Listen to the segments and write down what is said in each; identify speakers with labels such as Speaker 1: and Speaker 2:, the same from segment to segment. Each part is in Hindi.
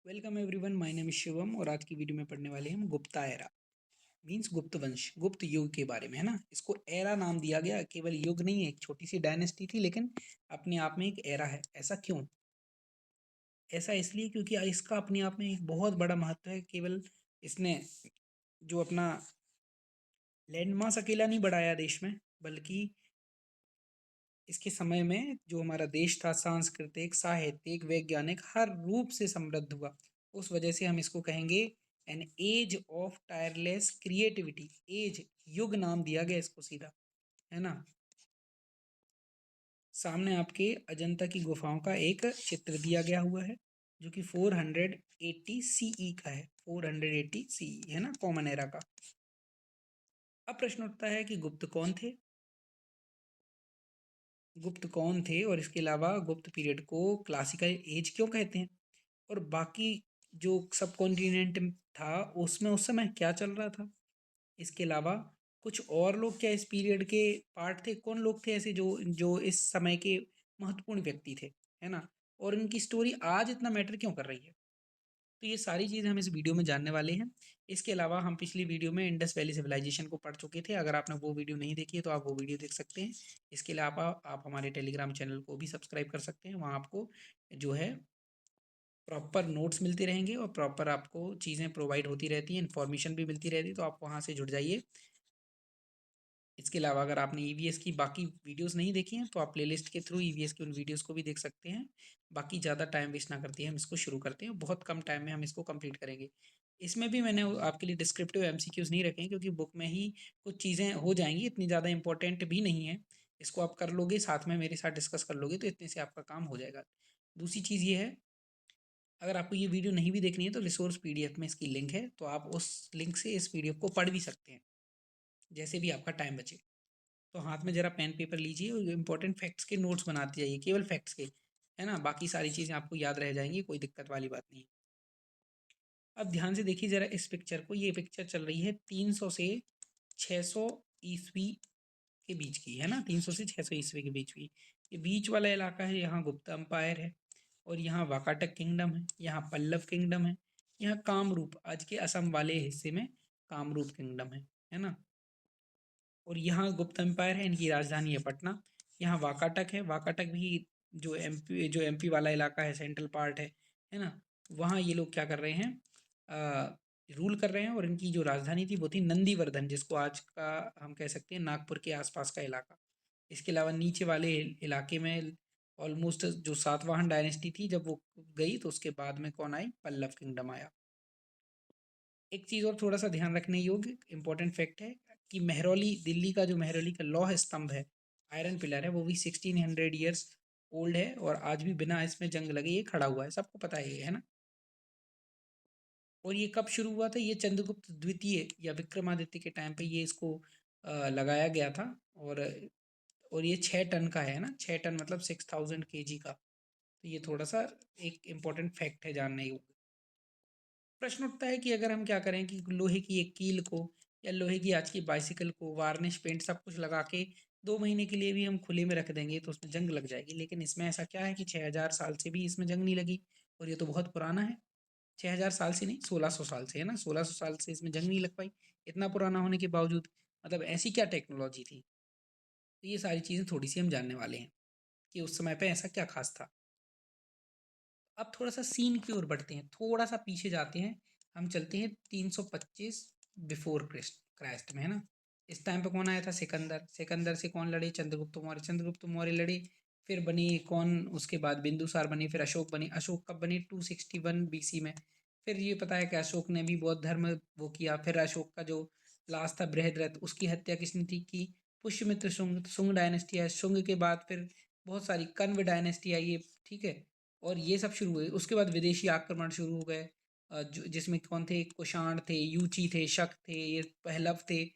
Speaker 1: Welcome everyone, my name is Shivam और आज की वीडियो में पढ़ने वाले हैं हम गुप्ता एरा मींस गुप्त वंश गुप्त युग के बारे में, है ना। इसको एरा नाम दिया गया, केवल युग नहीं है, एक छोटी सी डायनेस्टी थी लेकिन अपने आप में एक एरा है। ऐसा क्यों? ऐसा इसलिए क्योंकि इसका अपने आप में एक बहुत बड़ा महत्व है। केवल इसने जो अपना लैंड मास अकेला नहीं बढ़ाया देश में, बल्कि इसके समय में जो हमारा देश था सांस्कृतिक, साहित्यिक, वैज्ञानिक हर रूप से समृद्ध हुआ। उस वजह से हम इसको कहेंगे an age of tireless creativity. Age, युग नाम दिया गया इसको सीधा, है ना। सामने आपके अजंता की गुफाओं का एक चित्र दिया गया हुआ है जो कि 480 सीई का है। 480 सीई है ना, कॉमन एरा का। अब प्रश्न उठता है कि गुप्त कौन थे। गुप्त कौन थे और इसके अलावा गुप्त पीरियड को क्लासिकल एज क्यों कहते हैं, और बाकी जो सब कॉन्टिनेंट था उसमें उस समय क्या चल रहा था। इसके अलावा कुछ और लोग क्या इस पीरियड के पार्ट थे? कौन लोग थे ऐसे जो जो इस समय के महत्वपूर्ण व्यक्ति थे, है ना। और इनकी स्टोरी आज इतना मैटर क्यों कर रही है। तो ये सारी चीज़ें हम इस वीडियो में जानने वाले हैं। इसके अलावा हम पिछली वीडियो में इंडस वैली सिविलाइजेशन को पढ़ चुके थे। अगर आपने वो वीडियो नहीं देखी है तो आप वो वीडियो देख सकते हैं। इसके अलावा आप हमारे टेलीग्राम चैनल को भी सब्सक्राइब कर सकते हैं। वहाँ आपको जो है प्रॉपर नोट्स मिलते रहेंगे और प्रॉपर आपको चीज़ें प्रोवाइड होती रहती हैं, इन्फॉर्मेशन भी मिलती रहती है, तो आप वहाँ से जुड़ जाइए। इसके अलावा अगर आपने ईवीएस की बाकी वीडियोस नहीं देखी हैं तो आप प्लेलिस्ट के थ्रू ईवीएस की उन वीडियोस को भी देख सकते हैं। बाकी ज़्यादा टाइम वेस्ट ना करते हैं, हम इसको शुरू करते हैं। बहुत कम टाइम में हम इसको कंप्लीट करेंगे। इसमें भी मैंने आपके लिए डिस्क्रिप्टिव एमसीक्यूज नहीं रखे हैं क्योंकि बुक में ही कुछ चीज़ें हो जाएंगी, इतनी ज़्यादा इंपॉर्टेंट भी नहीं है। इसको आप कर लोगे, साथ में मेरे साथ डिस्कस कर लोगे तो इतने से आपका काम हो जाएगा। दूसरी चीज़ ये है, अगर आपको ये वीडियो नहीं भी देखनी है तो रिसोर्स पीडीएफ में इसकी लिंक है, तो आप उस लिंक से इस पीडीएफ को पढ़ भी सकते हैं जैसे भी आपका टाइम बचे। तो हाथ में ज़रा पेन पेपर लीजिए और इंपॉर्टेंट फैक्ट्स के नोट्स बनाते जाइए, केवल फैक्ट्स के, है ना। बाकी सारी चीज़ें आपको याद रह जाएंगी, कोई दिक्कत वाली बात नहीं। अब ध्यान से देखिए ज़रा इस पिक्चर को। ये पिक्चर चल रही है 300 से 600 ईस्वी के बीच की, है ना। 300 से 600 ईस्वी के बीच की ये बीच वाला इलाका है। यहाँ गुप्ता अम्पायर है और यहाँ वाकाटक किंगडम है, यहाँ पल्लव किंगडम है, यहाँ कामरूप, आज के असम वाले हिस्से में कामरूप किंगडम है ना। और यहाँ गुप्त एम्पायर है, इनकी राजधानी है पटना। यहाँ वाकाटक है, वाकाटक भी जो एमपी वाला इलाका है, सेंट्रल पार्ट है ना। वहाँ ये लोग क्या कर रहे हैं, रूल कर रहे हैं, और इनकी जो राजधानी थी वो थी नंदीवर्धन, जिसको आज का हम कह सकते हैं नागपुर के आसपास का इलाका। इसके अलावा नीचे वाले इलाके में ऑलमोस्ट जो सातवाहन डायनेस्टी थी जब वो गई तो उसके बाद में कौन आई? पल्लव किंगडम आया। एक चीज़ और थोड़ा सा ध्यान रखने योग्य इंपॉर्टेंट फैक्ट है कि मेहरौली, दिल्ली का जो मेहरौली का लौह स्तंभ है, आयरन पिलर है, वो भी 1600 ईयर्स ओल्ड है और आज भी बिना इसमें जंग लगे ये खड़ा हुआ है। सबको पता है ये, है ना। और ये कब शुरू हुआ था? ये चंद्रगुप्त द्वितीय या विक्रमादित्य के टाइम पे ये इसको लगाया गया था। और और ये 6 टन का है ना। 6 टन मतलब 6000 kg का। तो ये थोड़ा सा एक इम्पोर्टेंट फैक्ट है जानने योग्य। प्रश्न उठता है कि अगर हम क्या करें कि लोहे की एक कील को या लोहे की आज की बाइसिकल को वार्निश पेंट सब कुछ लगा के 2 महीने के लिए भी हम खुले में रख देंगे तो उसमें जंग लग जाएगी। लेकिन इसमें ऐसा क्या है कि 6000 साल से भी इसमें जंग नहीं लगी, और ये तो बहुत पुराना है। 6000 साल से नहीं, 1600 साल से, है ना। 1600 साल से इसमें जंग नहीं लग पाई, इतना पुराना होने के बावजूद। मतलब ऐसी क्या टेक्नोलॉजी थी। तो ये सारी चीज़ें थोड़ी सी हम जानने वाले हैं कि उस समय पे ऐसा क्या खास था। अब थोड़ा सा सीन की ओर बढ़ते हैं, थोड़ा सा पीछे जाते हैं। हम चलते हैं 325 बिफोर क्रिस्ट क्राइस्ट में, है ना। इस टाइम पे कौन आया था? सिकंदर। सिकंदर से कौन लड़े? चंद्रगुप्त मौर्य। चंद्रगुप्त मौर्य लड़े, फिर बनी कौन उसके बाद? बिंदुसार बनी, फिर अशोक बनी। अशोक कब बनी? 261 बीसी में। फिर ये पता है कि अशोक ने भी बौद्ध धर्म वो किया। फिर अशोक का जो लास्ट था बृहद्रथ, उसकी हत्या किसने थी की? पुष्यमित्र शुंग। शुंग डायनेस्टी है। शुंग के बाद फिर बहुत सारी कण्व डायनेस्टी आई है, ठीक है। और ये सब शुरू हुए। उसके बाद विदेशी आक्रमण शुरू हो गए, जिसमें कौन थे? कुषाण थे, यूची थे, शक थे, ये पहलव थे।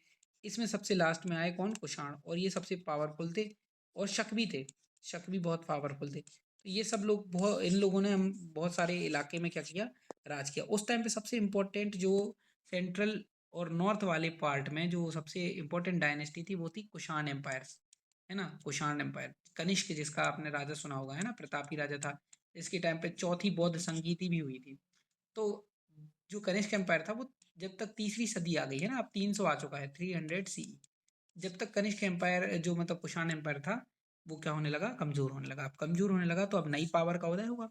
Speaker 1: इसमें सबसे लास्ट में आए कौन? कुषाण। और ये सबसे पावरफुल थे, और शक भी थे। शक भी बहुत पावरफुल थे। तो ये सब लोग बहुत, इन लोगों ने हम बहुत सारे इलाके में क्या किया? राज किया। उस टाइम पे सबसे इम्पोर्टेंट जो सेंट्रल और नॉर्थ वाले पार्ट में जो सबसे इम्पोर्टेंट डायनेस्टी थी वो थी कुषाण एम्पायर, है ना। कुषाण एम्पायर, कनिष्क जिसका आपने राजा सुना होगा, है ना, प्रतापी राजा था। इसके टाइम पे चौथी बौद्ध संगीति भी हुई थी। तो जो कनिष्क एम्पायर था वो जब तक तीसरी सदी आ गई है ना, अब 300 आ चुका है, 300 सी, जब तक कनिष्क एम्पायर जो मतलब कुषाण एम्पायर था वो क्या होने लगा, कमजोर होने लगा। अब कमजोर होने लगा तो अब नई पावर का उदय हुआ।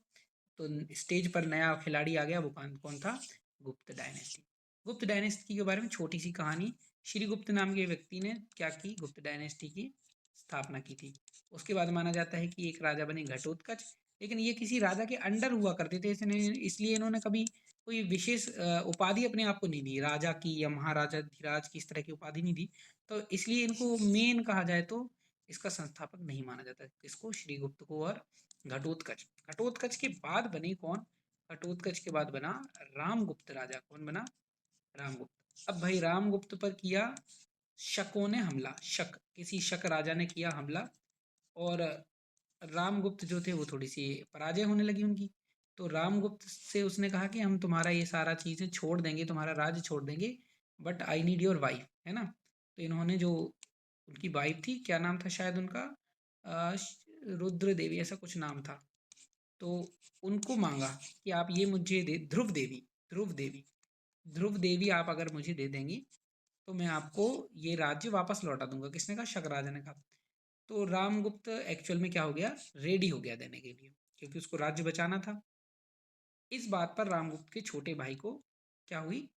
Speaker 1: तो स्टेज पर नया खिलाड़ी आ गया, वो कौन कौन था, गुप्त डायनेस्टी। गुप्त डायनेस्टी के बारे में छोटी सी कहानी। श्रीगुप्त नाम के व्यक्ति ने क्या की, गुप्त डायनेस्टी की स्थापना की थी। उसके बाद माना जाता है कि एक राजा बने घटोत्कच, लेकिन ये किसी राजा के अंडर हुआ करते थे, इसलिए इन्होंने कभी कोई विशेष उपाधि अपने आप को नहीं दी, राजा की या महाराजा धीराज की इस तरह की उपाधि नहीं दी। तो इसलिए इनको मेन कहा जाए तो इसका संस्थापक नहीं माना जाता, इसको श्रीगुप्त को। और घटोत्कच, घटोत्कच के बाद बने कौन, घटोत्कच के बाद बना रामगुप्त राजा। कौन बना, रामगुप्त। अब भाई रामगुप्त पर किया शकों ने हमला, शक, किसी शक राजा ने किया हमला, और रामगुप्त जो थे वो थोड़ी सी पराजय होने लगी उनकी। तो रामगुप्त से उसने कहा कि हम तुम्हारा ये सारा चीज़ें छोड़ देंगे, तुम्हारा राज्य छोड़ देंगे, but I need your wife, है ना। तो इन्होंने जो उनकी वाइफ थी, क्या नाम था शायद उनका, रुद्र देवी ऐसा कुछ नाम था, तो उनको मांगा कि आप ये मुझे दे, ध्रुव देवी, ध्रुव देवी, ध्रुव देवी आप अगर मुझे दे देंगी तो मैं आपको ये राज्य वापस लौटा दूंगा। किसने कहा, शक राजा ने कहा। तो रामगुप्त एक्चुअल में क्या हो गया, रेडी हो गया देने के लिए, क्योंकि उसको राज्य बचाना था। इस बात पर रामगुप्त के छोटे भाई को क्या हुई,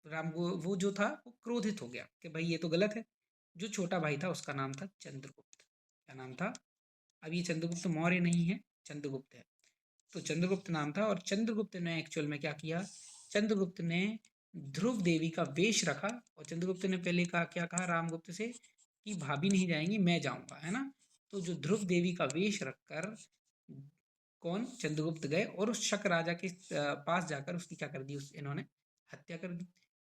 Speaker 1: राम वो जो था वो क्रोधित हो गया कि भाई ये तो गलत है। जो छोटा भाई था उसका नाम था चंद्रगुप्त। क्या नाम था, अब ये चंद्रगुप्त मौर्य नहीं है, चंद्रगुप्त है। तो चंद्रगुप्त नाम था, और चंद्रगुप्त ने एक्चुअल में क्या किया, चंद्रगुप्त ने ध्रुव देवी का वेश रखा। और चंद्रगुप्त ने पहले कहा, क्या कहा रामगुप्त से, कि भाभी नहीं जाएंगी, मैं जाऊंगा, है ना। तो जो ध्रुव देवी का वेश रखकर कौन, चंद्रगुप्त गए और उस शक राजा के पास जाकर उसकी क्या कर दी, उस इन्होंने हत्या कर दी।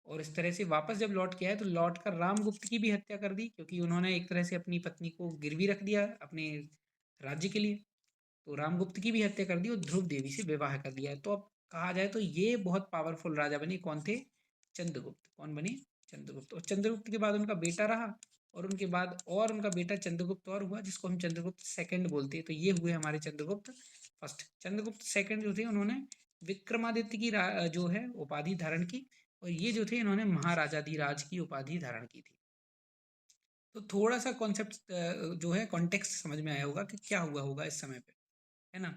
Speaker 1: और इस तरह से वापस जब लौट के आए तो लौट कर रामगुप्त की भी हत्या कर दी, क्योंकि उन्होंने एक तरह से अपनी पत्नी को गिरवी रख दिया अपने राज्य के लिए। तो रामगुप्त की भी हत्या कर दी और ध्रुव देवी से विवाह कर दिया। तो अब कहा जाए तो ये बहुत पावरफुल राजा बने, कौन थे, चंद्रगुप्त। कौन बने, चंद्रगुप्त। और चंद्रगुप्त के बाद उनका बेटा रहा, और उनके बाद और उनका बेटा चंद्रगुप्त और हुआ, जिसको हम चंद्रगुप्त सेकंड बोलते हैं। तो ये हुए हमारे चंद्रगुप्त फर्स्ट। चंद्रगुप्त सेकंड जो थे उन्होंने विक्रमादित्य की जो है उपाधि धारण की, और ये जो थे इन्होंने महाराजाधिराज की उपाधि धारण की थी। तो थोड़ा सा कॉन्सेप्ट जो है कॉन्टेक्स्ट समझ में आया होगा कि क्या हुआ होगा इस समय पे, है ना।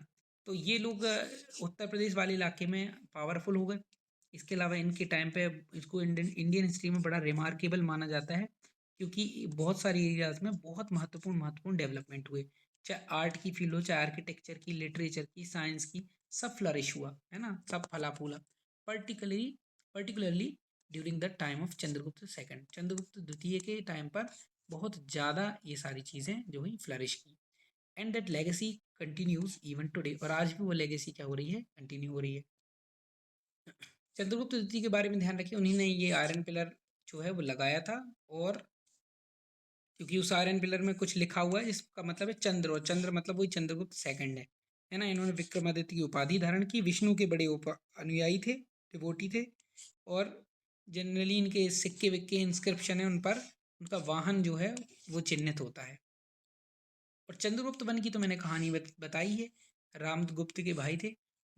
Speaker 1: तो ये लोग उत्तर प्रदेश वाले इलाके में पावरफुल हो गए। इसके अलावा इनके टाइम पे इसको इंडियन इंडियन हिस्ट्री में बड़ा रिमार्केबल माना जाता है, क्योंकि बहुत सारी एरियाज में बहुत महत्वपूर्ण महत्वपूर्ण डेवलपमेंट हुए। चाहे आर्ट की फील्ड हो, चाहे आर्किटेक्चर की, लिटरेचर की, साइंस की, सब फ्लरिश हुआ, है ना, सब फला फूला। Particularly particularly during the time of Chandragupta second, Chandragupta द्वितीय के टाइम पर बहुत ज़्यादा ये सारी चीज़ें जो हुई फ्लरिश की। And that legacy continues even today, और आज भी वो लेगेसी क्या हो रही है, कंटिन्यू हो रही है। चंद्रगुप्त द्वितीय के बारे में ध्यान रखिए, उन्हीं ने ये आयरन पिलर जो है वो लगाया था। और क्योंकि उस आयरन पिलर में कुछ लिखा हुआ है जिसका मतलब है चंद्र, और चंद्र मतलब वही चंद्रगुप्त सेकंड है ना। इन्होंने विक्रमादित्य की उपाधि धारण की, विष्णु के बड़े अनुयायी थे, डिवोटी थे। और जनरली इनके सिक्के विक्के इंस्क्रिप्शन है उन पर, उनका वाहन जो है वो चिन्हित होता है। और चंद्रगुप्त वन की तो मैंने कहानी बताई है, रामगुप्त के भाई थे,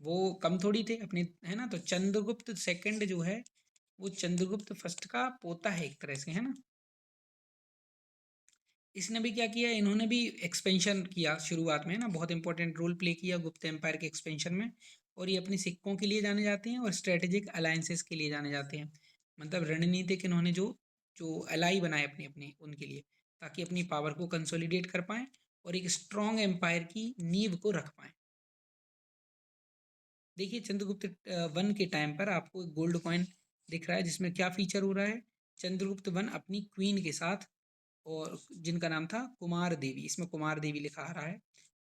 Speaker 1: वो कम थोड़ी थे अपने, है ना। तो चंद्रगुप्त सेकंड जो है वो चंद्रगुप्त फर्स्ट का पोता है एक तरह से, है ना। इसने भी क्या किया, इन्होंने भी एक्सपेंशन किया शुरुआत में, ना, बहुत इंपॉर्टेंट रोल प्ले किया गुप्त एम्पायर के एक्सपेंशन में। और ये अपने सिक्कों के लिए जाने जाते हैं और स्ट्रेटेजिक अलायंसेस के लिए जाने जाते हैं। मतलब रणनीतिक इन्होंने जो जो अलाई बनाए अपने अपने उनके लिए, ताकि अपनी पावर को कंसोलिडेट कर पाएँ और एक स्ट्रॉन्ग एम्पायर की नींव को रख पाएँ। देखिए चंद्रगुप्त वन के टाइम पर आपको एक गोल्ड कॉइन दिख रहा है, जिसमें क्या फीचर हो रहा है, चंद्रगुप्त वन अपनी क्वीन के साथ, और जिनका नाम था कुमार देवी, इसमें कुमार देवी लिखा आ रहा है,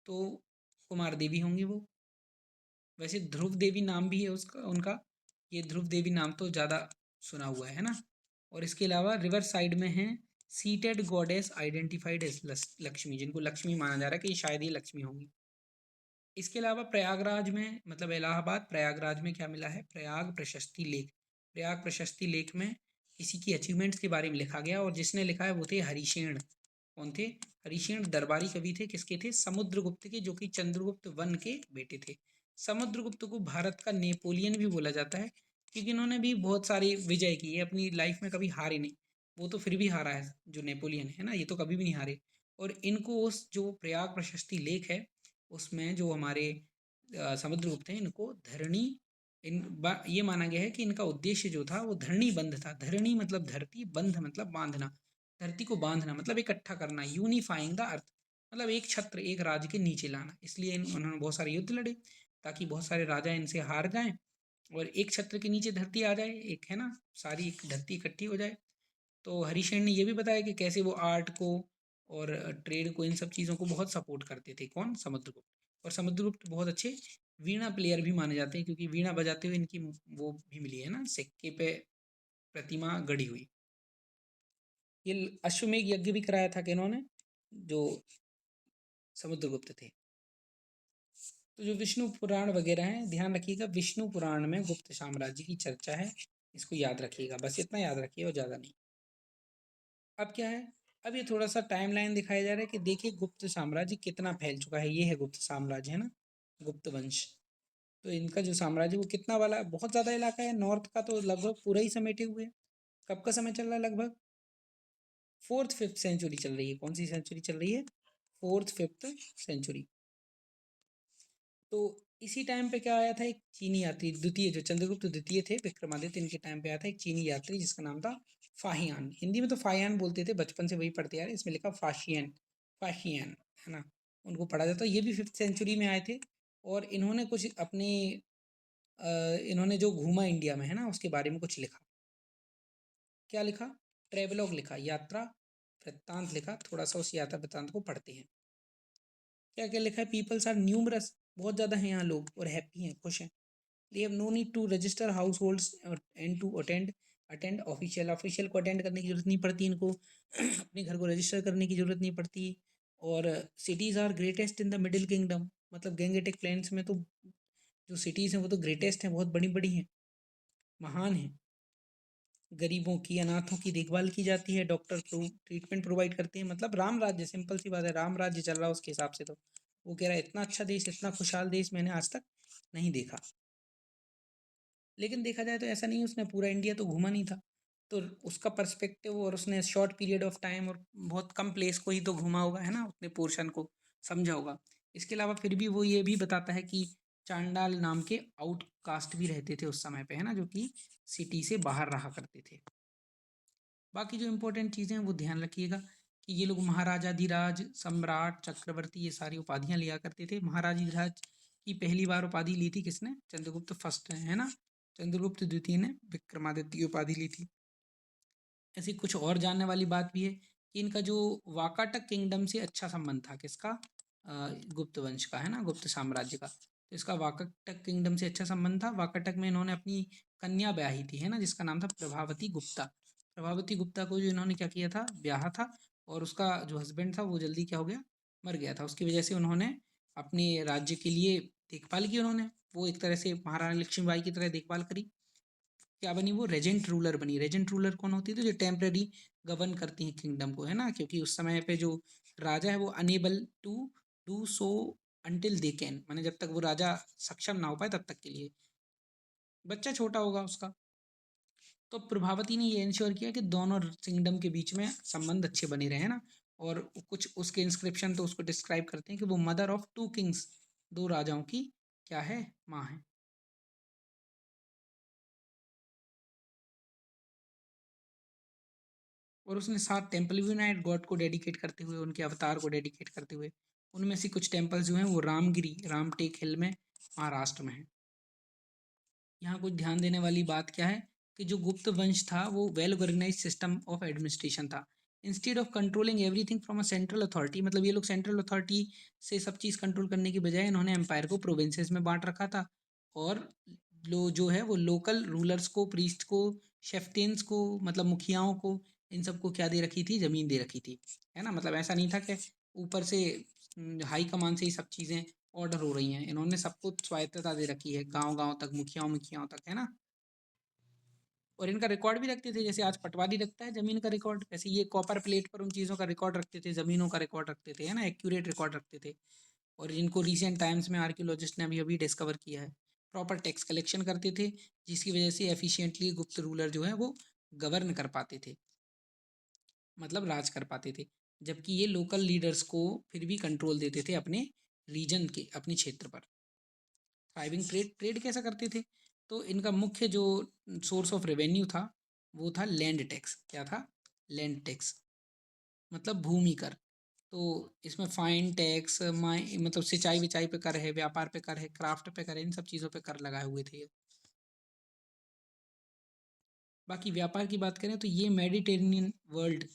Speaker 1: तो कुमार देवी होंगी वो। वैसे ध्रुव देवी नाम भी है उसका उनका, ये ध्रुव देवी नाम तो ज़्यादा सुना हुआ है ना। और इसके अलावा रिवर साइड में है seated goddess identified as Lakshmi, जिनको लक्ष्मी माना जा रहा है कि शायद ये लक्ष्मी होंगी। इसके अलावा प्रयागराज में, मतलब इलाहाबाद प्रयागराज में क्या मिला है, प्रयाग प्रशस्ति लेख। प्रयाग प्रशस्ति लेख में किसी की अचीवमेंट्स के बारे में लिखा गया, और जिसने लिखा है वो थे हरिशेण। कौन थे, हरिशेण दरबारी कवि थे, किसके थे, समुद्रगुप्त के, जो कि चंद्रगुप्त वन के बेटे थे। समुद्रगुप्त को भारत का नेपोलियन भी बोला जाता है, क्योंकि इन्होंने भी बहुत सारी विजय की है, अपनी लाइफ में कभी हारे नहीं। वो तो फिर भी हारा है, जो नेपोलियन है ना, ये तो कभी भी नहीं हारे। और इनको उस जो प्रयाग प्रशस्ति लेख है, उसमें जो हमारे समुद्रगुप्त हैं, इनको धरणी ये माना गया है कि इनका उद्देश्य जो था वो धरणी बंध था। धरणी मतलब धरती, बंध मतलब बांधना, धरती को बांधना मतलब इकट्ठा करना, यूनिफाइंग द अर्थ, मतलब एक छत्र, एक राज्य के नीचे लाना। इसलिए उन्होंने बहुत सारे युद्ध लड़े, ताकि बहुत सारे राजा इनसे हार जाएं और एक छत्र के नीचे धरती आ जाए, एक है ना, सारी एक धरती इकट्ठी हो जाए। तो हरिशेन ने ये भी बताया कि कैसे वो आर्ट को और ट्रेड को, इन सब चीज़ों को बहुत सपोर्ट करते थे। कौन? समुद्रगुप्त। और समुद्रगुप्त बहुत अच्छे वीणा प्लेयर भी माने जाते हैं, क्योंकि वीणा बजाते हुए इनकी वो भी मिली है ना, सिक्के पे प्रतिमा गड़ी हुई। ये अश्वमेघ यज्ञ भी कराया था कि इन्होंने, जो समुद्रगुप्त थे। तो जो विष्णु पुराण वगैरह हैं, ध्यान रखिएगा, विष्णु पुराण में गुप्त साम्राज्य की चर्चा है, इसको याद रखिएगा, बस इतना याद रखिए और ज़्यादा नहीं। अब क्या है, अब ये थोड़ा सा टाइमलाइन दिखाया जा रहा है कि देखिए गुप्त साम्राज्य कितना फैल चुका है। ये है गुप्त साम्राज्य, है ना, गुप्त वंश। तो इनका जो साम्राज्य वो कितना वाला है, बहुत ज़्यादा इलाका है, नॉर्थ का तो लगभग पूरा ही समेटे हुए हैं। कब का समय चल रहा है? लगभग 4th-5th सेंचुरी चल रही है। कौन सी सेंचुरी चल रही है? 4th-5th century. तो इसी टाइम पे क्या आया था, एक चीनी यात्री, द्वितीय, जो चंद्रगुप्त द्वितीय थे, विक्रमादित्य, इनके टाइम पे आया था एक चीनी यात्री जिसका नाम था फाहियान। हिंदी में तो फाहियान बोलते थे, बचपन से वही पढ़ते आ रहे, इसमें लिखा फाशियन, फाशियन, है ना, उनको पढ़ा जाता है। ये भी 5th सेंचुरी में आए थे और इन्होंने कुछ अपने इन्होंने जो घूमा इंडिया में, है ना, उसके बारे में कुछ लिखा। क्या लिखा? ट्रेवलॉग लिखा, यात्रा वृत्तांत लिखा। थोड़ा सा उस यात्रा वृत्तांत को पढ़ते हैं। क्या क्या लिखा है? पीपल्स आर न्यूमरस, बहुत ज़्यादा हैं यहाँ लोग, और हैप्पी हैं, खुश हैं। They have no need to register households and to attend attend official को अटेंड करने की जरूरत नहीं पड़ती इनको। अपने घर को रजिस्टर करने की जरूरत नहीं पड़ती। और cities are greatest in the middle kingdom, मतलब गैंगेटिक प्लेन्स में तो जो सिटीज़ हैं वो तो ग्रेटेस्ट हैं, बहुत बड़ी बड़ी हैं, महान हैं। गरीबों की, अनाथों की देखभाल की जाती है, डॉक्टर ट्रीटमेंट प्रोवाइड करते हैं। मतलब राम राज्य, सिंपल सी बात है, राम राज्य चल रहा है उसके हिसाब से। तो वो कह रहा है इतना अच्छा देश, इतना खुशहाल देश मैंने आज तक नहीं देखा। लेकिन देखा जाए तो ऐसा नहीं, उसने पूरा इंडिया तो घूमा नहीं था। तो उसका पर्सपेक्टिव, और उसने शॉर्ट पीरियड ऑफ टाइम और बहुत कम प्लेस को ही तो घूमा होगा, है ना, उतने पोर्शन को समझा होगा। इसके अलावा फिर भी वो ये भी बताता है कि चांडाल नाम के आउटकास्ट भी रहते थे उस समय पे, है ना, जो कि सिटी से बाहर रहा करते थे। बाकी जो इंपॉर्टेंट चीज़ें हैं वो ध्यान रखिएगा कि ये लोग महाराजाधिराज, सम्राट, चक्रवर्ती, ये सारी उपाधियां लिया करते थे। महाराजाधिराज की पहली बार उपाधि ली थी किसने? चंद्रगुप्त फर्स्ट है ना, चंद्रगुप्त द्वितीय ने विक्रमादित्य की उपाधि ली थी। ऐसी कुछ और जानने वाली बात भी है कि इनका जो वाकाटक किंगडम से अच्छा संबंध था, किसका? गुप्त वंश का, है ना, गुप्त साम्राज्य का। तो इसका वाकाटक किंगडम से अच्छा संबंध था। वाकाटक में इन्होंने अपनी कन्या ब्याही थी, है ना, जिसका नाम था प्रभावती गुप्ता। प्रभावती गुप्ता को जो इन्होंने क्या किया था, ब्याह था, और उसका जो हस्बैंड था वो जल्दी क्या हो गया, मर गया था। उसकी वजह से उन्होंने अपने राज्य के लिए देखभाल की। उन्होंने वो एक तरह से महारानी लक्ष्मीबाई की तरह देखभाल करी। क्या बनी वो? रेजेंट रूलर बनी। रेजेंट रूलर कौन होती थी? जो टेम्पररी गवर्न करती हैं किंगडम को, है ना, क्योंकि उस समय पे जो राजा है वो unable to do so until they can, माने जब तक वो राजा सक्षम ना हो पाए तब तक के लिए, बच्चा छोटा होगा उसका। तो प्रभावती ने ये इंश्योर किया कि दोनों किंगडम के बीच में संबंध अच्छे बने रहे, ना। और कुछ उसके इंस्क्रिप्शन तो उसको डिस्क्राइब करते हैं कि वो मदर ऑफ 2 किंग्स, 2 राजाओं की क्या है, माँ है। और उसने 7 टेम्पल भी बनाए गॉड को डेडिकेट करते हुए, उनके अवतार को डेडिकेट करते हुए। उनमें से कुछ टेम्पल्स जो हैं वो रामगिरी, रामटेक हिल में, महाराष्ट्र में है। यहाँ कुछ ध्यान देने वाली बात क्या है कि जो गुप्त वंश था वो well organise system of administration था। Instead of controlling everything from a central authority, मतलब ये लोग सेंट्रल अथॉरिटी से सब चीज़ कंट्रोल करने की बजाय इन्होंने एम्पायर को प्रोविंसेस में बांट रखा था। और जो है वो लोकल रूलर्स को, प्रीस्ट को, शेफ्टेन्स को, मतलब मुखियाओं को, इन सबको क्या दे रखी थी? ज़मीन दे रखी थी, है ना। मतलब ऐसा नहीं था कि ऊपर से हाई कमान से ही सब चीज़ें ऑर्डर हो रही हैं। इन्होंने सबको स्वायत्तता दे रखी है, गांव-गांव तक, मुखियाओं तक, है ना। और इनका रिकॉर्ड भी रखते थे, जैसे आज पटवारी रखता है ज़मीन का रिकॉर्ड, वैसे ये कॉपर प्लेट पर उन चीज़ों का रिकॉर्ड रखते थे, ज़मीनों का रिकॉर्ड रखते थे, है ना, एक्यूरेट रिकॉर्ड रखते थे। और इनको रिसेंट टाइम्स में आर्कियोलॉजिस्ट ने अभी अभी डिस्कवर किया है। प्रॉपर टैक्स कलेक्शन करते थे, जिसकी वजह से एफिशिएंटली गुप्त रूलर जो है वो गवर्न कर पाते थे, मतलब राज कर पाते थे। जबकि ये लोकल लीडर्स को फिर भी कंट्रोल देते थे अपने रीजन के, अपने क्षेत्र पर। थ्राइविंग ट्रेड, ट्रेड कैसा करते थे? तो इनका मुख्य जो सोर्स ऑफ रेवेन्यू था वो था लैंड टैक्स। क्या था? लैंड टैक्स, मतलब भूमि कर। तो इसमें फाइन टैक्स, मतलब सिंचाई विचाई पे कर है, व्यापार पे कर है, क्राफ्ट पे कर है, इन सब चीज़ों पे कर लगाए हुए थे। बाकी व्यापार की बात करें तो ये मेडिटेरेनियन वर्ल्ड,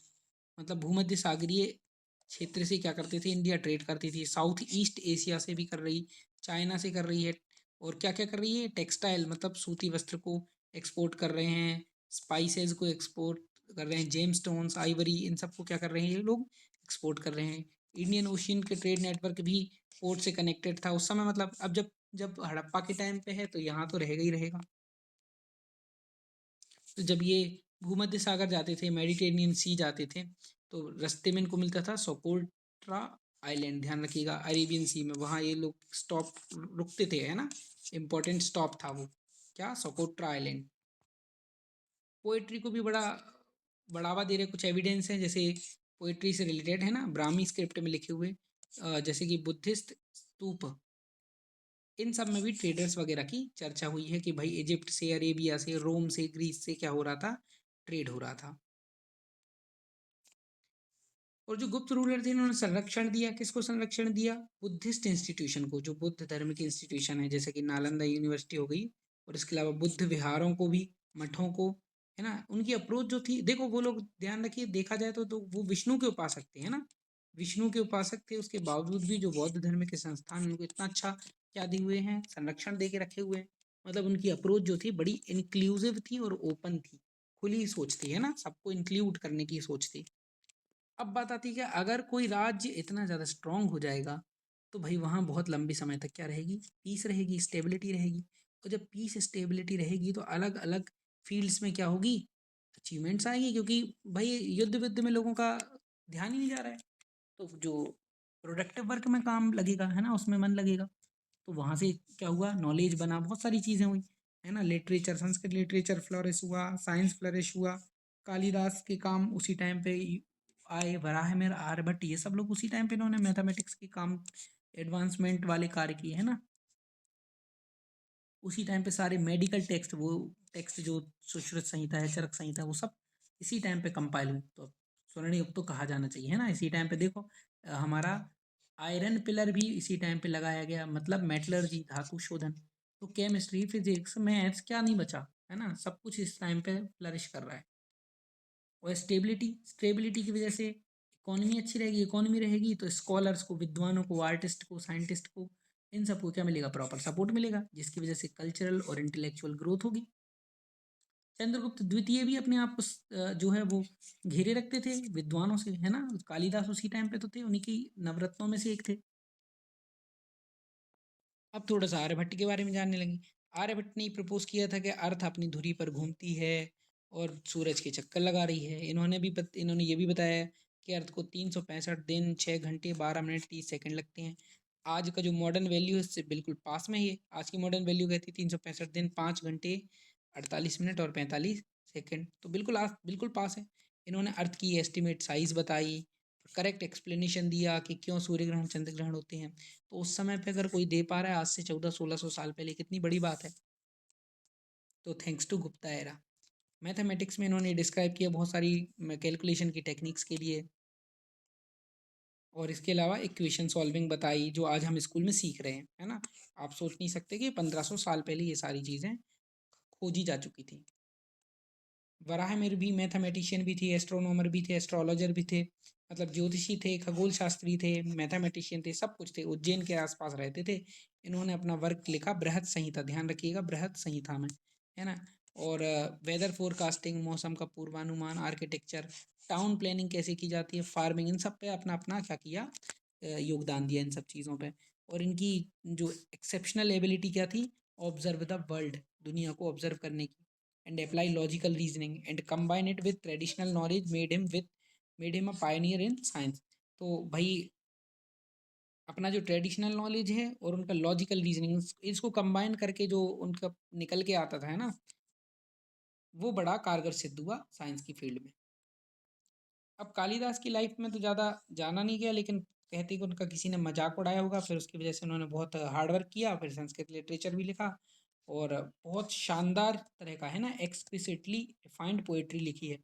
Speaker 1: मतलब भूमध्य सागरीय क्षेत्र से क्या करते थे? इंडिया ट्रेड करती थी। साउथ ईस्ट एशिया से भी कर रही, चाइना से कर रही है। और क्या क्या कर रही है? टेक्सटाइल, मतलब सूती वस्त्र को एक्सपोर्ट कर रहे हैं, स्पाइसेस को एक्सपोर्ट कर रहे हैं, जेम स्टोन्स, आइवरी, इन सब को क्या कर रहे हैं ये लोग? एक्सपोर्ट कर रहे हैं। इंडियन ओशियन के ट्रेड नेटवर्क भी पोर्ट से कनेक्टेड था उस समय। मतलब अब जब जब हड़प्पा के टाइम पे है तो यहाँ तो रहेगा ही रहेगा। तो जब ये भूमध्य सागर जाते थे, मेडिटेरेनियन सी जाते थे, तो रास्ते में इनको मिलता था सोकोट्रा आइलैंड। ध्यान रखिएगा, अरेबियन सी में, वहाँ ये लोग स्टॉप रुकते थे, है ना। इम्पोर्टेंट स्टॉप था वो। क्या? Socotra island. पोएट्री को भी बड़ा बढ़ावा दे रहे कुछ एविडेंस हैं, जैसे पोएट्री से रिलेटेड है ना, ब्राह्मी स्क्रिप्ट में लिखे हुए, जैसे कि बुद्धिस्ट स्तूप, इन सब में भी ट्रेडर्स वगैरह की चर्चा हुई है कि भाई इजिप्ट से, अरेबिया से, रोम से, ग्रीस से क्या हो रहा था? ट्रेड हो रहा था। और जो गुप्त रूलर थे इन्होंने संरक्षण दिया, किसको संरक्षण दिया? बुद्धिस्ट इंस्टीट्यूशन को, जो बुद्ध धर्म की इंस्टीट्यूशन है, जैसे कि नालंदा यूनिवर्सिटी हो गई, और इसके अलावा बुद्ध विहारों को भी, मठों को, है ना। उनकी अप्रोच जो थी, देखो वो लोग, ध्यान रखिए, देखा जाए तो वो विष्णु के उपासक थे, है ना। विष्णु के उपासक थे, उसके बावजूद भी जो बौद्ध धर्म के संस्थान उनको इतना अच्छा क्या दिए हुए हैं? संरक्षण दे के रखे हुए हैं। मतलब उनकी अप्रोच जो थी बड़ी इंक्लूसिव थी और ओपन थी, खुली सोच थी, है ना, सबको इंक्लूड करने की सोच थी। अब बात आती है कि अगर कोई राज्य इतना ज़्यादा स्ट्रांग हो जाएगा तो भाई वहाँ बहुत लंबे समय तक क्या रहेगी? पीस रहेगी, स्टेबिलिटी रहेगी। और जब पीस स्टेबिलिटी रहेगी तो अलग अलग फील्ड्स में क्या होगी? अचीवमेंट्स आएंगी, क्योंकि भाई युद्ध विद्ध में लोगों का ध्यान ही नहीं जा रहा है। तो जो प्रोडक्टिव वर्क में काम लगेगा, है ना, उसमें मन लगेगा। तो वहाँ से क्या हुआ? नॉलेज बना, बहुत सारी चीज़ें हुई, है ना। लिटरेचर, संस्कृत लिटरेचर फ्लरिश हुआ, साइंस फ्लरिश हुआ। कालिदास के काम उसी टाइम पे आए, वराहमिहिर, आर्यभट्ट, ये सब लोग उसी टाइम पे इन्होंने मैथमेटिक्स के काम, एडवांसमेंट वाले कार्य किए, है ना। उसी टाइम पे सारे मेडिकल टेक्स्ट, वो टेक्स्ट जो सुश्रुत संहिता है, चरक संहिता, वो सब इसी टाइम पे कंपाइल हुई। तो स्वर्णिम युग तो कहा जाना चाहिए, है ना। इसी टाइम पे देखो, हमारा आयरन पिलर भी इसी टाइम पे लगाया गया, मतलब मेटलर्जी, धातु शोधन। तो केमिस्ट्री, फिजिक्स, मैथ्स, क्या नहीं बचा, है ना। सब कुछ इस टाइम पे फ्लरिश कर रहा है। और स्टेबिलिटी, स्टेबिलिटी की वजह से इकोनॉमी अच्छी रहेगी। इकोनॉमी रहेगी तो स्कॉलर्स को, विद्वानों को, आर्टिस्ट को, साइंटिस्ट को, इन सबको क्या मिलेगा? प्रॉपर सपोर्ट मिलेगा, जिसकी वजह से कल्चरल और इंटेलेक्चुअल ग्रोथ होगी। चंद्रगुप्त द्वितीय भी अपने आप को जो है वो घेरे रखते थे विद्वानों से, है ना। कालिदास उसी टाइम पे तो थे, उन्हीं की नवरत्नों में से एक थे। अब थोड़ा सा आर्यभट्ट के बारे में जानने लगी। आर्यभट्ट ने प्रपोज किया था कि अर्थ अपनी धुरी पर घूमती है और सूरज के चक्कर लगा रही है। इन्होंने ये भी बताया कि अर्थ को 365 दिन, 6 घंटे, 12 मिनट, 30 सेकंड लगते हैं। आज का जो मॉडर्न वैल्यू है इससे बिल्कुल पास में ही है। आज की मॉडर्न वैल्यू कहती है 365 दिन, 5 घंटे, 48 मिनट और 45 सेकंड। तो बिल्कुल पास है। इन्होंने अर्थ की एस्टिमेट साइज बताई, करेक्ट एक्सप्लेनेशन दिया कि क्यों सूर्य ग्रहण, चंद्र ग्रहण होते हैं। तो उस समय पे अगर कोई दे पा रहा है, आज से 1400-1600 साल पहले, कितनी बड़ी बात है। तो thanks to Gupta era. Mathematics में इन्होंने डिस्क्राइब किया बहुत सारी कैलकुलेशन की टेक्निक्स के लिए। और इसके अलावा इक्वेशन सॉल्विंग बताई, जो आज हम स्कूल में सीख रहे हैं, है ना। आप सोच नहीं सकते कि 1500 साल पहले ये सारी चीज़ें खोजी जा चुकी थी। वराहमिहिर भी मैथमेटिशियन भी थी, एस्ट्रोनॉमर भी थे, एस्ट्रोलॉजर भी थे, मतलब ज्योतिषी थे, खगोल शास्त्री थे, मैथमेटिशियन थे, सब कुछ थे। उज्जैन के आसपास रहते थे। इन्होंने अपना वर्क लिखा बृहत संहिता, ध्यान रखिएगा, बृहत संहिता में, है ना। और वेदर फोरकास्टिंग, मौसम का पूर्वानुमान, आर्किटेक्चर, टाउन प्लानिंग कैसे की जाती है, फार्मिंग, इन सब पे अपना अपना क्या किया, योगदान दिया इन सब चीज़ों पे। और इनकी जो एक्सेप्शनल एबिलिटी क्या थी? ऑब्जर्व द वर्ल्ड, दुनिया को ऑब्जर्व करने की, and apply logical reasoning and combine it with traditional knowledge, made him a pioneer in science। तो भाई अपना जो ट्रेडिशनल नॉलेज है और उनका लॉजिकल रीजनिंग, इसको कंबाइन करके जो उनका निकल के आता था, है ना, वो बड़ा कारगर सिद्ध हुआ साइंस की फील्ड में। अब कालिदास की लाइफ में तो ज़्यादा जाना नहीं गया, लेकिन कहते कि उनका किसी ने मजाक उड़ाया होगा, फिर उसकी वजह से उन्होंने बहुत हार्ड वर्क किया, फिर संस्कृत लिटरेचर भी लिखा और बहुत शानदार तरह का, है ना, एक्सप्लिसिटली रिफाइंड पोएट्री लिखी है।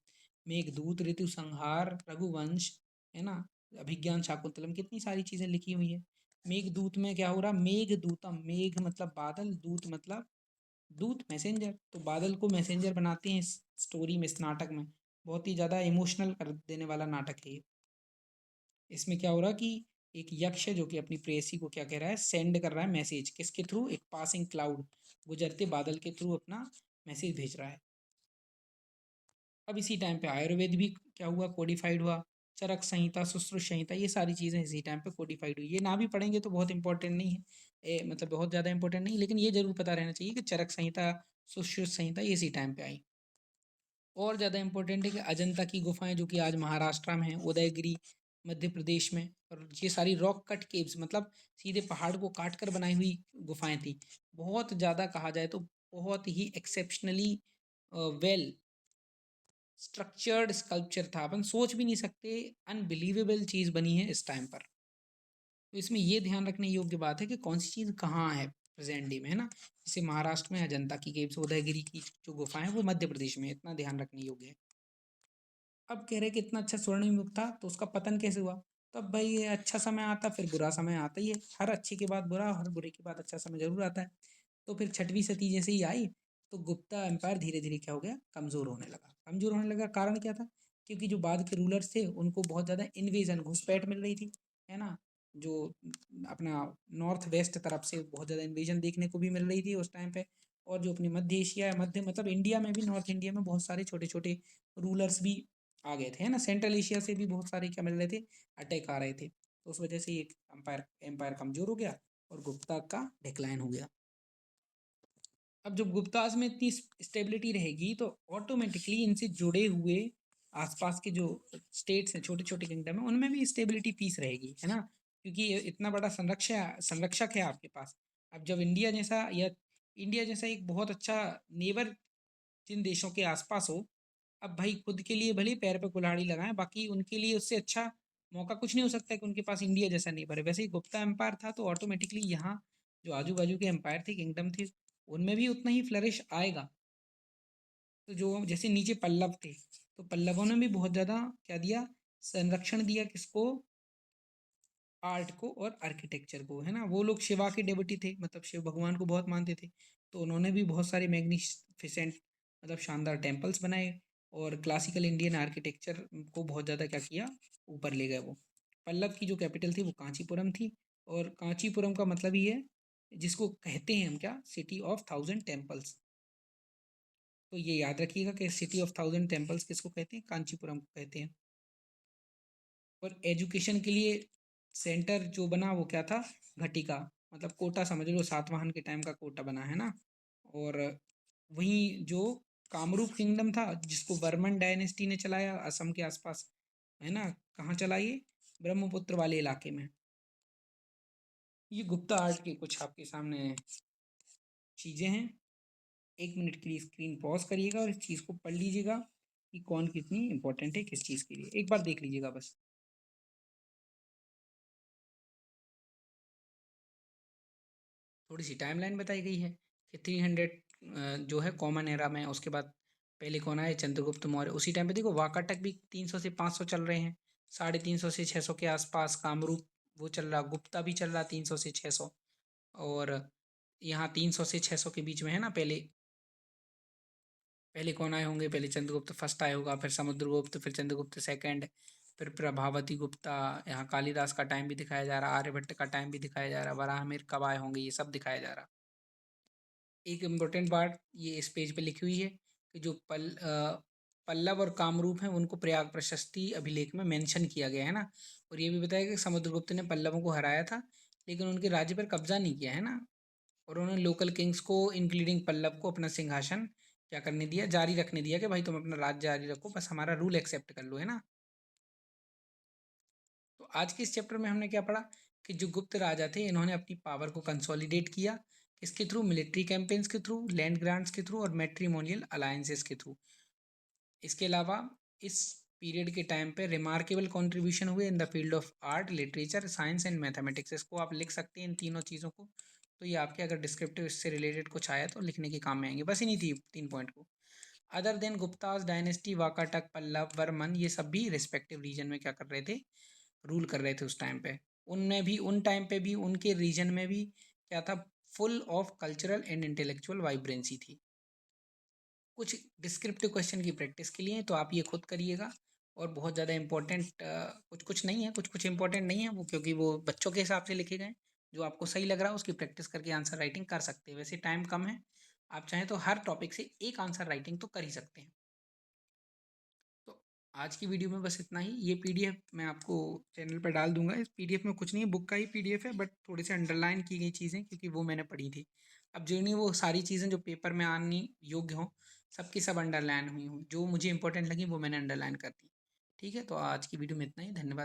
Speaker 1: मेघदूत, ऋतु संहार, रघुवंश, है ना, अभिज्ञान शाकुंतलम, कितनी सारी चीज़ें लिखी हुई है। मेघदूत में क्या हो रहा, मेघदूतम, मेघ मतलब बादल, दूत मतलब दूत, मैसेंजर, तो बादल को मैसेंजर बनाते हैं इस स्टोरी में, इस नाटक में। बहुत ही ज़्यादा इमोशनल कर देने वाला नाटक है ये। इसमें क्या हो रहा कि एक यक्ष है जो कि अपनी प्रेयसी को क्या कह रहा है, सेंड कर रहा है मैसेज, किसके थ्रू, एक पासिंग क्लाउड, गुजरते बादल के थ्रू अपना मैसेज भेज रहा है। अब इसी टाइम पे आयुर्वेद भी क्या हुआ, कोडिफाइड हुआ। चरक संहिता, सुश्रुत संहिता, ये सारी चीज़ें इसी टाइम पे कोडिफाइड हुई। ये ना भी पढ़ेंगे तो बहुत इंपॉर्टेंट नहीं है, मतलब बहुत ज़्यादा इंपॉर्टेंट नहीं, लेकिन ये जरूर पता रहना चाहिए कि चरक संहिता, सुश्रुत संहिता, ये इसी टाइम पे आई। और ज़्यादा इम्पोर्टेंट है कि अजंता की गुफाएं जो कि आज महाराष्ट्र में हैं, उदयगिरी मध्य प्रदेश में, और ये सारी रॉक कट केव्स, मतलब सीधे पहाड़ को काट कर बनाई हुई गुफाएं थी। बहुत ज़्यादा कहा जाए तो बहुत ही एक्सेप्शनली वेल स्ट्रक्चर्ड स्कल्पचर था, अपन सोच भी नहीं सकते, अनबिलीवेबल चीज़ बनी है इस टाइम पर। तो इसमें ये ध्यान रखने योग्य बात है कि कौन सी चीज़ कहाँ है प्रेजेंट डे में, है ना। जैसे महाराष्ट्र में अजंता की केव्स, उदयगिरी की जो गुफाएं हैं वो मध्य प्रदेश में है, इतना ध्यान रखने योग्य है। अब कह रहे कि इतना अच्छा स्वर्णिम युग था तो उसका पतन कैसे हुआ। तब भाई ये अच्छा समय आता फिर बुरा समय आता ही है, हर अच्छे के बाद बुरा, हर बुरे के बाद अच्छा समय जरूर आता है। तो फिर छठवीं सती जैसे ही आई तो गुप्ता एम्पायर धीरे धीरे क्या हो गया, कमज़ोर होने लगा। कमज़ोर होने लगा, कारण क्या था, क्योंकि जो बाद के रूलर्स थे उनको बहुत ज़्यादा इन्वेजन, घुसपैठ मिल रही थी, है ना। जो अपना नॉर्थ वेस्ट तरफ से बहुत ज़्यादा इन्वेजन देखने को भी मिल रही थी उस टाइम पे। और जो अपनी मध्य एशिया, मध्य मतलब इंडिया में भी, नॉर्थ इंडिया में बहुत सारे छोटे छोटे रूलर्स भी आ गए थे, है ना। सेंट्रल एशिया से भी बहुत सारे क्या मिल रहे थे, अटैक आ रहे थे। तो उस वजह से ये एम्पायर एम्पायर कमज़ोर हो गया और गुप्ता का डिक्लाइन हो गया। अब जब गुप्ताज में इतनी स्टेबिलिटी रहेगी तो ऑटोमेटिकली इनसे जुड़े हुए आसपास के जो स्टेट्स हैं, छोटे छोटे किंगडम है, उनमें भी स्टेबिलिटी पीस रहेगी, है ना। क्योंकि ये इतना बड़ा संरक्षक है आपके पास। अब जब इंडिया जैसा, या इंडिया जैसा एक बहुत अच्छा नेबर जिन देशों के आसपास हो, अब भाई खुद के लिए भले ही पैर पे कुल्हाड़ी लगाएं, बाकी उनके लिए उससे अच्छा मौका कुछ नहीं हो सकता है कि उनके पास इंडिया जैसा नेबर है। वैसे ही गुप्ता एम्पायर था तो ऑटोमेटिकली यहाँ जो आजू बाजू के एम्पायर थे, किंगडम थे, उनमें भी उतना ही फ्लरिश आएगा। तो जो जैसे नीचे पल्लव थे, तो पल्लवों ने भी बहुत ज़्यादा क्या दिया, संरक्षण दिया, किसको, आर्ट को और आर्किटेक्चर को, है ना। वो लोग शिवा के डेवटी थे, मतलब शिव भगवान को बहुत मानते थे, तो उन्होंने भी बहुत सारे मैग्निफिसेंट, मतलब शानदार टेम्पल्स बनाए और क्लासिकल इंडियन आर्किटेक्चर को बहुत ज़्यादा क्या किया, ऊपर ले गए वो। पल्लव की जो कैपिटल थी वो कांचीपुरम थी, और कांचीपुरम का मतलब ही है, जिसको कहते हैं हम क्या, सिटी ऑफ थाउजेंड टेम्पल्स। तो ये याद रखिएगा कि सिटी ऑफ थाउजेंड टेम्पल्स किसको कहते हैं, कांचीपुरम को कहते हैं। और एजुकेशन के लिए सेंटर जो बना वो क्या था, घटिका, मतलब कोटा समझ लो, सातवाहन के टाइम का कोटा बना, है ना। और वहीं जो कामरूप किंगडम था जिसको वर्मन डायनेस्टी ने चलाया असम के आसपास, है ना, कहाँ चला ये, ब्रह्मपुत्र वाले इलाके में। ये गुप्ता आर्ट की कुछ आपके सामने चीज़ें हैं। 1 मिनट के लिए स्क्रीन पॉज करिएगा और इस चीज़ को पढ़ लीजिएगा कि कौन कितनी इंपॉर्टेंट है किस चीज़ के लिए, एक बार देख लीजिएगा बस। थोड़ी सी टाइमलाइन बताई गई है कि 300 जो है कॉमन एरा में, उसके बाद पहले कौन आए, चंद्रगुप्त मौर्य। उसी टाइम पे देखो वाकाटक भी 300 से 500 चल रहे हैं, 350 से 600 के आसपास कामरूप वो चल रहा, गुप्ता भी चल रहा 300 से 600। और यहाँ 300 से 600 के बीच में, है ना। पहले पहले कौन आए होंगे, पहले चंद्रगुप्त फर्स्ट आए होगा, फिर समुद्रगुप्त, फिर चंद्रगुप्त सेकंड, फिर प्रभावती गुप्ता। यहाँ कालिदास का टाइम भी दिखाया जा रहा, आर्यभट्ट का टाइम भी दिखाया जा रहा, वराहमिहिर कब आए होंगे, ये सब दिखाया जा रहा। एक इम्पोर्टेंट बात ये इस पेज पे लिखी हुई है कि जो पल्लव और कामरूप हैं उनको प्रयाग प्रशस्ति अभिलेख में मेंशन किया गया है ना। और ये भी बताया कि समुद्रगुप्त ने पल्लवों को हराया था लेकिन उनके राज्य पर कब्जा नहीं किया, है ना। और उन्होंने लोकल किंग्स को इंक्लूडिंग पल्लव को अपना सिंहासन क्या करने दिया, जारी रखने दिया कि भाई तुम अपना राज्य जारी रखो, बस हमारा रूल एक्सेप्ट कर लो, है ना। तो आज के इस चैप्टर में हमने क्या पढ़ा कि जो गुप्त राजा थे इन्होंने अपनी पावर को कंसोलिडेट किया, किसके थ्रू? मिलिट्री कैंपेन्स के थ्रू, लैंड ग्रांट्स के थ्रू और मैट्रिमोनियल अलायंसेस के थ्रू। इसके अलावा इस पीरियड के टाइम पे रिमार्केबल कंट्रीब्यूशन हुए in the field of art, literature, science and mathematics. इसको आप लिख सकते हैं इन तीनों चीज़ों को। तो ये आपके अगर डिस्क्रिप्टिव इससे रिलेटेड कुछ आया तो लिखने के काम में आएंगे। बस इन्हीं 3 पॉइंट को। Other than Gupta's dynasty, Vakataka, Pallava, Varman, ये सब भी रिस्पेक्टिव रीजन में क्या कर रहे थे? रूल कर रहे थे उस टाइम पे। उनमें भी उन टाइम पे भी उनके रीजन में भी क्या था? Full of cultural and intellectual vibrancy थी। कुछ डिस्क्रिप्टिव क्वेश्चन की प्रैक्टिस के लिए तो आप ये खुद करिएगा। और बहुत ज़्यादा इंपॉर्टेंट कुछ कुछ नहीं है, कुछ कुछ इंपॉर्टेंट नहीं है वो, क्योंकि वो बच्चों के हिसाब से लिखे गए। जो आपको सही लग रहा है उसकी प्रैक्टिस करके आंसर राइटिंग कर सकते हैं। वैसे टाइम कम है, आप चाहें तो हर टॉपिक से एक आंसर राइटिंग तो कर ही सकते हैं। तो आज की वीडियो में बस इतना ही। ये पीडीएफ मैं आपको चैनल पर डाल दूंगा। इस पीडीएफ में कुछ नहीं है, बुक का ही पीडीएफ है, बट थोड़ी सी अंडरलाइन की गई चीज़ें क्योंकि वो मैंने पढ़ी थी। अब जो नहीं वो सारी चीज़ें जो पेपर में आनी योग्य हों, सबकी सब अंडरलाइन हुई हूँ। जो मुझे इंपॉर्टेंट लगी वो मैंने अंडरलाइन कर दी। ठीक है, तो आज की वीडियो में इतना ही। धन्यवाद।